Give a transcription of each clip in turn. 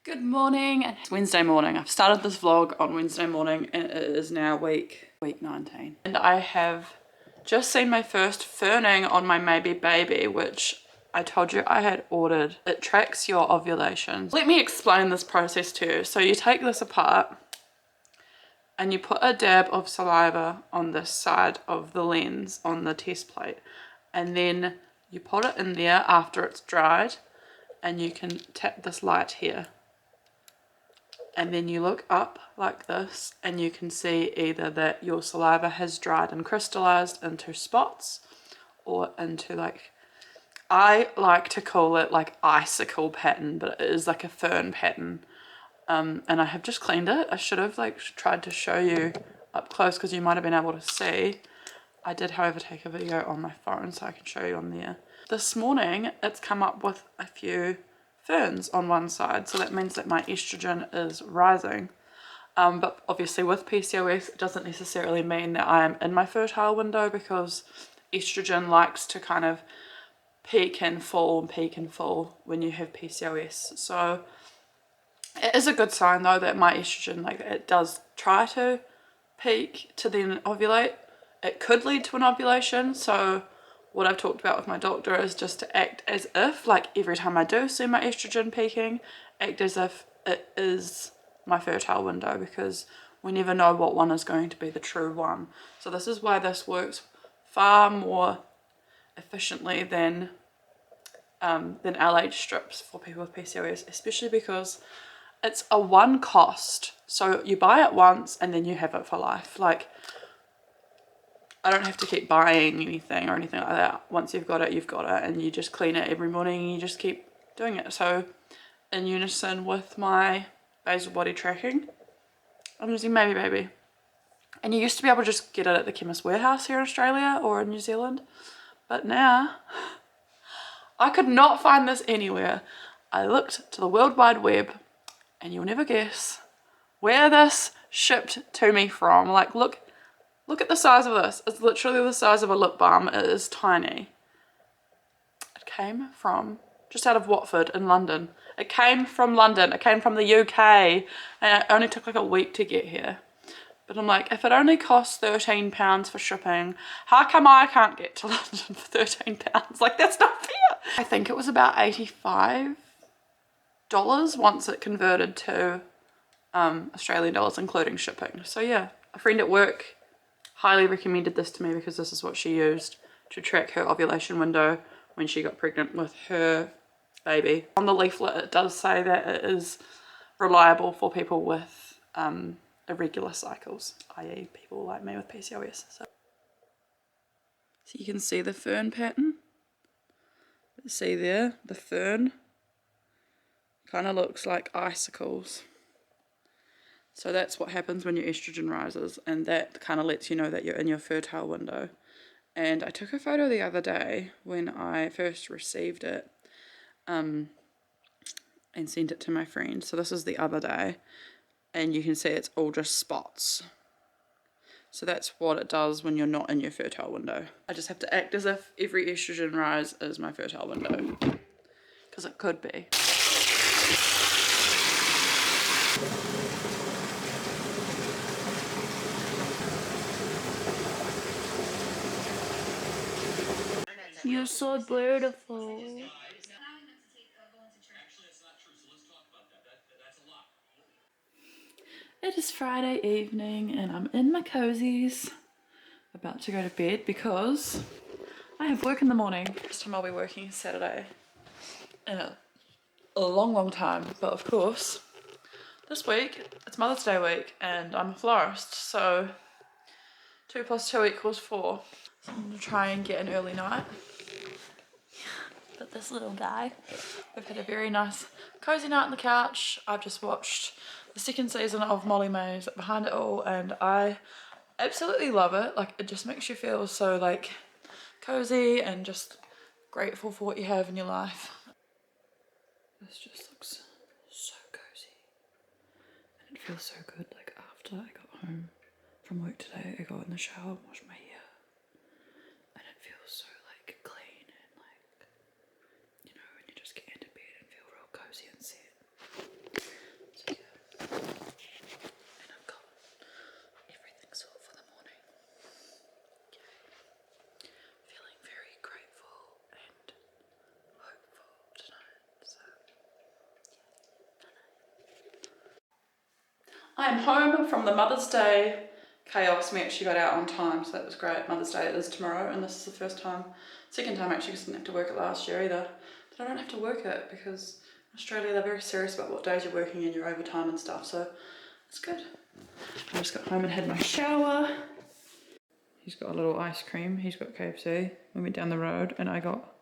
Good morning. It's Wednesday morning. I've started this vlog on Wednesday morning and it is now week 19. And I have just seen my first ferning on my maybe baby, which I told you I had ordered. It tracks your ovulation. Let me explain this process to you. So you take this apart and you put a dab of saliva on this side of the lens on the test plate, and then you put it in there after it's dried, and you can tap this light here. And then you look up like this and you can see either that your saliva has dried and crystallized into spots or into, like, I like to call it like icicle pattern, but it is like a fern pattern. And I have just cleaned it. I should have tried to show you up close because you might have been able to see. I did, however, take a video on my phone so I can show you on there. This morning it's come up with a few ferns on one side, so that means that my estrogen is rising, but obviously with PCOS it doesn't necessarily mean that I am in my fertile window, because estrogen likes to kind of peak and fall when you have PCOS. So it is a good sign though that my estrogen, like, it does try to peak to then ovulate. It could lead to an ovulation, so what I've talked about with my doctor is just to act as if, like, every time I do see my estrogen peaking, act as if it is my fertile window, because we never know what one is going to be the true one. So this is why this works far more efficiently than LH strips for people with PCOS, especially because it's a one cost. So you buy it once and then you have it for life. Like, I don't have to keep buying anything or anything like that. Once you've got it, you've got it, and you just clean it every morning and you just keep doing it. So in unison with my basal body tracking, I'm using Maybe Baby. And you used to be able to just get it at the Chemist Warehouse here in Australia or in New Zealand, but now I could not find this anywhere. I looked to the World Wide Web and you'll never guess where this shipped to me from. Like, look at the size of this. It's literally the size of a lip balm. It is tiny. It came from just out of Watford in London. It came from London. It came from the UK. And it only took like a week to get here. But I'm like, if it only costs £13 for shipping, how come I can't get to London for £13? Like, that's not fair. I think it was about $85 once it converted to Australian dollars, including shipping. So yeah, a friend at work highly recommended this to me because this is what she used to track her ovulation window when she got pregnant with her baby. On the leaflet it does say that it is reliable for people with irregular cycles, i.e. people like me with PCOS. So you can see the fern pattern. See there, the fern kind of looks like icicles. So that's what happens when your estrogen rises, and that kind of lets you know that you're in your fertile window. And I took a photo the other day when I first received it and sent it to my friend. So this is the other day, and you can see it's all just spots. So that's what it does when you're not in your fertile window. I just have to act as if every estrogen rise is my fertile window, because it could be. You're so beautiful. It is Friday evening and I'm in my cozies, about to go to bed because I have work in the morning. This time I'll be working Saturday in a long time, but of course this week it's Mother's Day week and I'm a florist, so 2 + 2 = 4. So I'm going to try and get an early night. But this little guy, we've had a very nice cozy night on the couch. I've just watched the 2nd season of Molly May's Behind It All and I absolutely love it. Like, it just makes you feel so, like, cozy and just grateful for what you have in your life. This just looks so cozy and it feels so good. Like, after I got home from work today, I got in the shower and washed my hair and it feels so, like, clean and, like, you know, when you just get into bed and feel real cozy and set. I'm home from the Mother's Day chaos. We actually got out on time, so that was great. Mother's Day is tomorrow, and this is the second time actually, because I didn't have to work it last year either. But I don't have to work it because in Australia they're very serious about what days you're working and your overtime and stuff, so it's good. I just got home and had my shower. He's got a little ice cream, he's got KFC. We went down the road and I got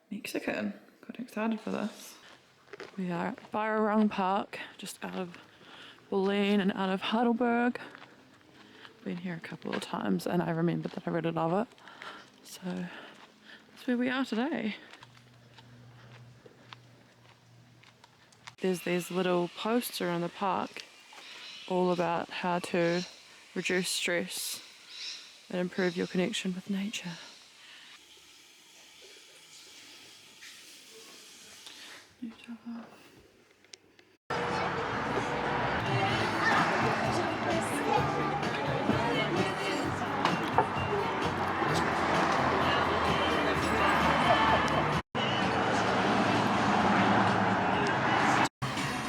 Mexican. Got excited for this. We are at Byron Park, just out of Bulleen and out of Heidelberg. Been here a couple of times and I remembered that I really love it. So that's where we are today. There's these little posts around the park all about how to reduce stress and improve your connection with nature.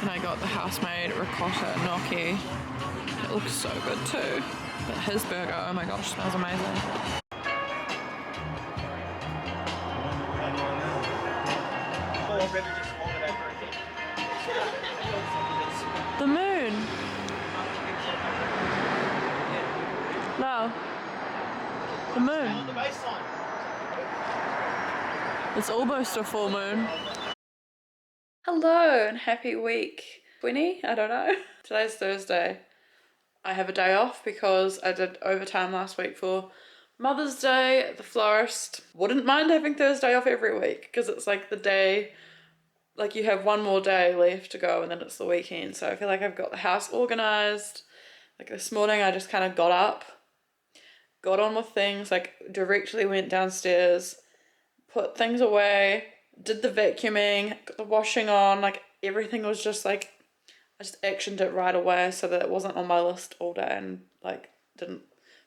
And I got the house-made ricotta gnocchi. It looks so good too. But his burger, oh my gosh, smells amazing. The moon. No. The moon. It's almost a full moon. Hello and happy week 20, I don't know. Today's Thursday. I have a day off because I did overtime last week for Mother's Day at the florist. Wouldn't mind having Thursday off every week because it's like the day, like you have one more day left to go and then it's the weekend. So I feel like I've got the house organized. Like this morning I just kind of got up, got on with things, like directly went downstairs, put things away, did the vacuuming, got the washing on, like everything was just like, I just actioned it right away so that it wasn't on my list all day and like didn't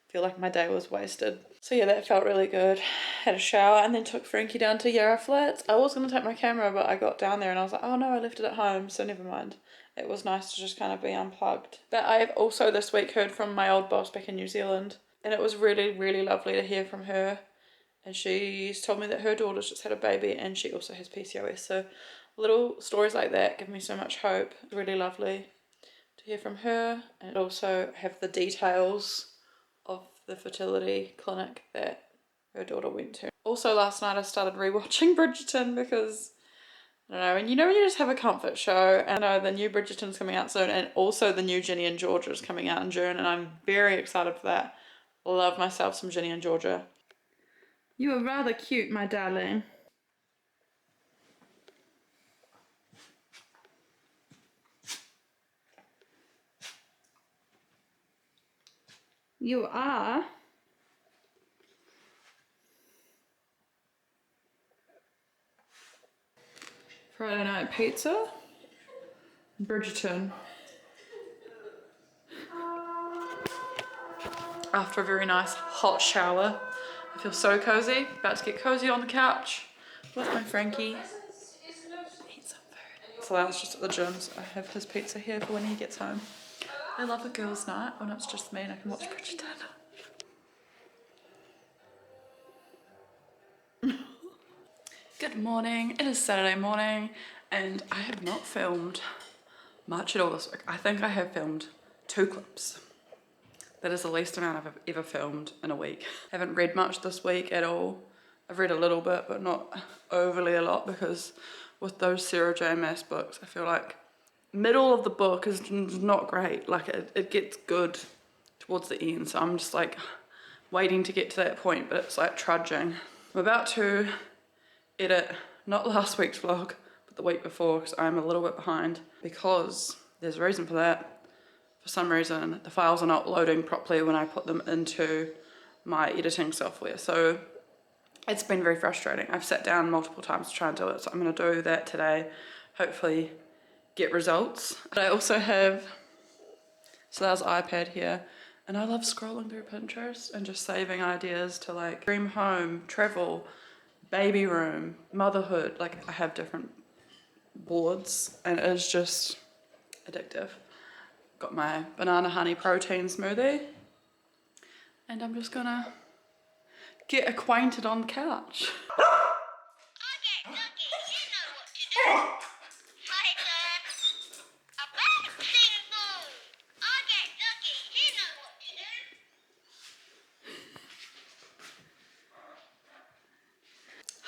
feel like my day was wasted. So yeah, that felt really good. Had a shower and then took Frankie down to Yarra Flats. I was going to take my camera, but I got down there and I was like, oh no, I left it at home, so never mind. It was nice to just kind of be unplugged. But I have also this week heard from my old boss back in New Zealand, and it was really, really lovely to hear from her. And she's told me that her daughter's just had a baby and she also has PCOS. So little stories like that give me so much hope. It's really lovely to hear from her, and also have the details of the fertility clinic that her daughter went to. Also last night I started rewatching Bridgerton because, I don't know, and you know when you just have a comfort show, and I know the new Bridgerton's coming out soon and also the new Ginny and Georgia is coming out in June and I'm very excited for that. Love myself some Ginny and Georgia. You are rather cute, my darling. You are. Friday night pizza. Bridgerton. After a very nice hot shower. I feel so cozy. About to get cozy on the couch with my Frankie. Eat some food. So that was just at the gym, so I have his pizza here for when he gets home. I love a girls' night when it's just me and I can watch Bridgerton. Good morning. It is Saturday morning and I have not filmed much at all this week. I think I have filmed 2 clips. That is the least amount I've ever filmed in a week. I haven't read much this week at all. I've read a little bit, but not overly a lot, because with those Sarah J Maas books, I feel like middle of the book is not great. Like it gets good towards the end, so I'm just like waiting to get to that point, but it's like trudging. I'm about to edit not last week's vlog, but the week before, because I'm a little bit behind, because there's a reason for that. For some reason, the files are not loading properly when I put them into my editing software. So it's been very frustrating. I've sat down multiple times to try and do it. So I'm going to do that today. Hopefully get results. But I also have, so that's iPad here. And I love scrolling through Pinterest and just saving ideas to like dream home, travel, baby room, motherhood. Like I have different boards and it is just addictive. Got my banana honey protein smoothie. And I'm just gonna get acquainted on the couch.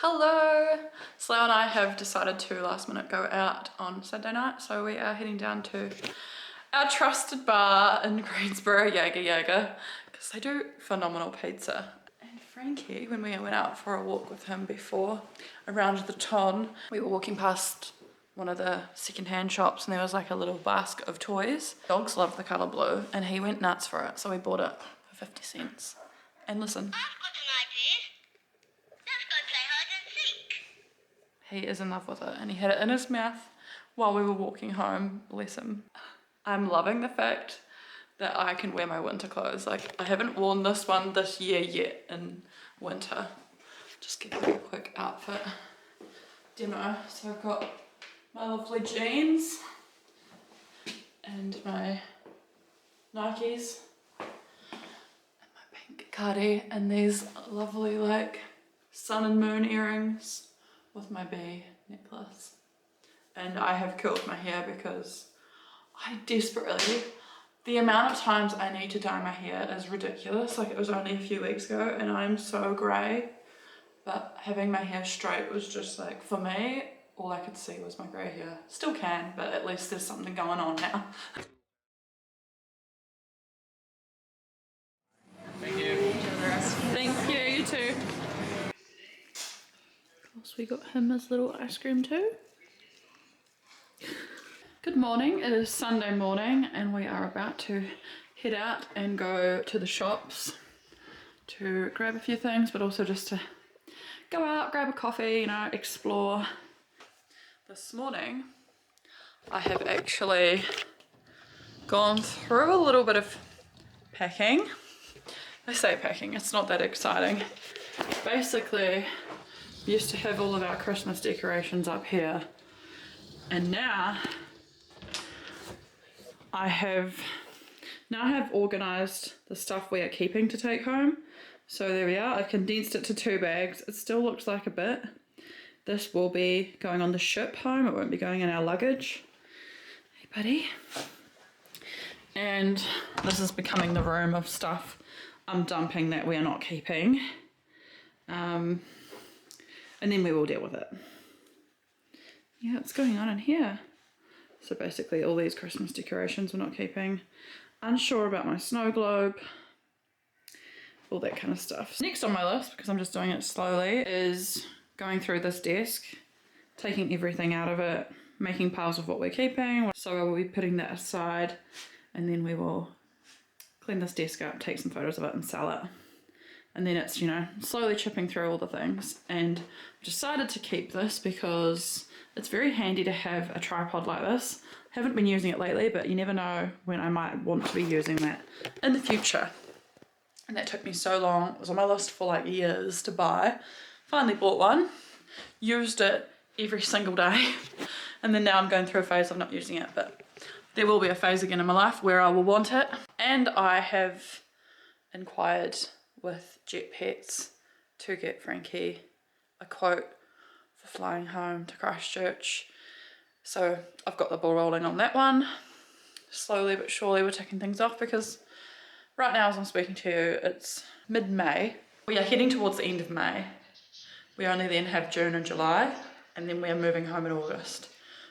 Hello! Slough and I have decided to last minute go out on Saturday night, so we are heading down to our trusted bar in Greensboro, Jager, because they do phenomenal pizza. And Frankie, when we went out for a walk with him before, around the ton, we were walking past one of the second-hand shops and there was like a little basket of toys. Dogs love the colour blue and he went nuts for it, so we bought it for 50 cents. And listen. He is in love with it and he had it in his mouth while we were walking home, bless him. I'm loving the fact that I can wear my winter clothes. Like, I haven't worn this one this year yet in winter. Just give you a quick outfit demo. So I've got my lovely jeans and my Nikes and my pink cardi and these lovely like sun and moon earrings with my bee necklace. And I have curled my hair because I desperately, the amount of times I need to dye my hair is ridiculous. Like, it was only a few weeks ago and I'm so grey, but having my hair straight was just like, for me, all I could see was my grey hair. Still can, but at least there's something going on now. Thank you. Thank you, you too. Of course, we got him his little ice cream too. Good morning, it is Sunday morning and we are about to head out and go to the shops to grab a few things, but also just to go out, grab a coffee, you know, explore. This morning I have actually gone through a little bit of packing. I say packing, it's not that exciting. Basically, we used to have all of our Christmas decorations up here and now I have organised the stuff we are keeping to take home. So there we are, I've condensed it to 2 bags. It still looks like a bit. This will be going on the ship home, it won't be going in our luggage. Hey buddy. And this is becoming the room of stuff I'm dumping that we are not keeping. And then we will deal with it. Yeah, what's going on in here? So basically all these Christmas decorations we're not keeping. Unsure about my snow globe. All that kind of stuff. Next on my list, because I'm just doing it slowly, is going through this desk, taking everything out of it, making piles of what we're keeping. So I will be putting that aside and then we will clean this desk up, take some photos of it and sell it. And then it's, you know, slowly chipping through all the things. And I've decided to keep this because it's very handy to have a tripod like this. Haven't been using it lately, but you never know when I might want to be using that in the future. And that took me so long. It was on my list for like years to buy. Finally bought one, used it every single day. And then now I'm going through a phase of not using it, but there will be a phase again in my life where I will want it. And I have inquired with Jet Pets to get Frankie a quote for flying home to Christchurch. So I've got the ball rolling on that one. Slowly but surely we're ticking things off because right now as I'm speaking to you, it's mid-May. We are heading towards the end of May. We only then have June and July, and then we are moving home in August.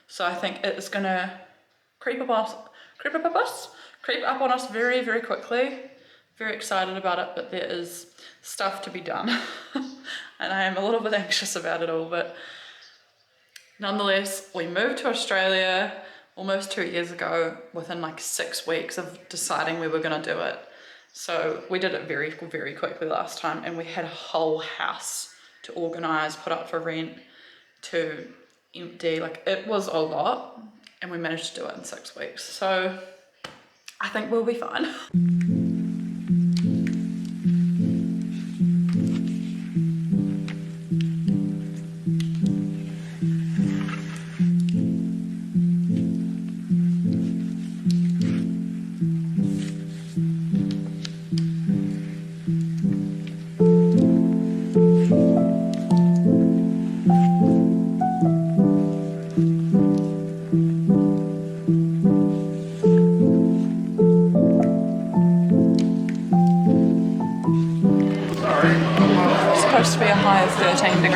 So I think it's gonna creep up on us very, very quickly. Very excited about it, but there is stuff to be done. And I am a little bit anxious about it all, but nonetheless, we moved to Australia almost 2 years ago within like 6 weeks of deciding we were gonna do it. So we did it very, very quickly last time, and we had a whole house to organize, put up for rent, to empty. Like, it was a lot, and we managed to do it in 6 weeks. So I think we'll be fine.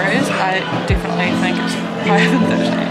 strawberries, I definitely think it's higher than 13.